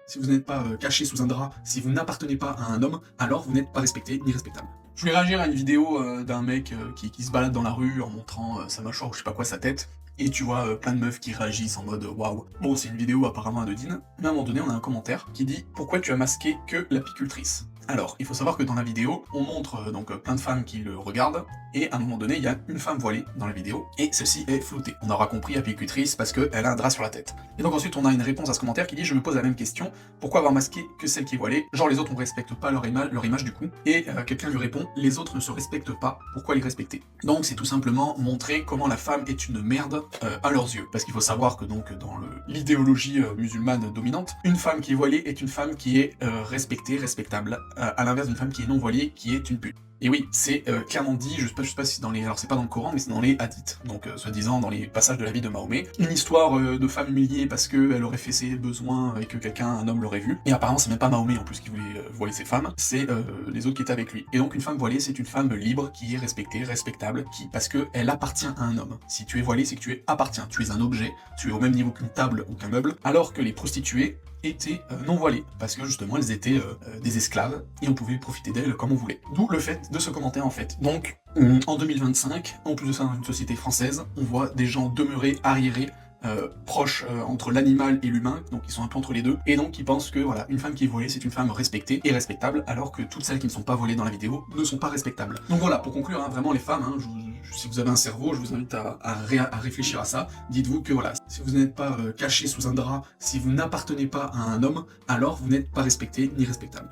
si vous n'êtes pas caché sous un drap, si vous n'appartenez pas à un homme, alors vous n'êtes pas respecté ni respectable. Je voulais réagir à une vidéo d'un mec qui se balade dans la rue en montrant sa mâchoire ou je sais pas quoi, sa tête, et tu vois plein de meufs qui réagissent en mode waouh. Bon, c'est une vidéo apparemment anodine, mais à un moment donné, on a un commentaire qui dit « Pourquoi tu as masqué que l'apicultrice ?» Alors, il faut savoir que dans la vidéo, on montre donc plein de femmes qui le regardent, et à un moment donné, il y a une femme voilée dans la vidéo, et celle-ci est flottée. On aura compris apicultrice parce qu'elle a un drap sur la tête. Et donc ensuite, on a une réponse à ce commentaire qui dit « Je me pose la même question, pourquoi avoir masqué que celle qui est voilée? Genre les autres, on respecte pas leur image du coup. » Et quelqu'un lui répond « Les autres ne se respectent pas, pourquoi les respecter ?» Donc c'est tout simplement montrer comment la femme est une merde à leurs yeux. Parce qu'il faut savoir que donc dans l'idéologie musulmane dominante, une femme qui est voilée est une femme qui est respectée, respectable, à l'inverse d'une femme qui est non voilée, qui est une pute. Et oui, c'est clairement dit, je sais pas si c'est dans les... Alors c'est pas dans le Coran, mais c'est dans les hadiths, donc soi-disant dans les passages de la vie de Mahomet. Une histoire de femme humiliée parce qu'elle aurait fait ses besoins et que un homme l'aurait vue. Et apparemment c'est même pas Mahomet en plus qui voulait voiler ses femmes, c'est les autres qui étaient avec lui. Et donc une femme voilée, c'est une femme libre, qui est respectée, respectable, parce qu'elle appartient à un homme. Si tu es voilée, c'est que tu appartiens, tu es un objet, tu es au même niveau qu'une table ou qu'un meuble, alors que les prostituées étaient non voilées, parce que justement elles étaient des esclaves, et on pouvait profiter d'elles comme on voulait. D'où le fait de ce commentaire en fait. Donc, en 2025, en plus de ça dans une société française, on voit des gens demeurer arriérés, proches entre l'animal et l'humain, donc ils sont un peu entre les deux, et donc ils pensent que voilà, une femme qui est voilée c'est une femme respectée et respectable, alors que toutes celles qui ne sont pas voilées dans la vidéo ne sont pas respectables. Donc voilà, pour conclure, hein, vraiment les femmes, si vous avez un cerveau, je vous invite à réfléchir à ça. Dites-vous que voilà, si vous n'êtes pas caché sous un drap, si vous n'appartenez pas à un homme, alors vous n'êtes pas respecté ni respectable.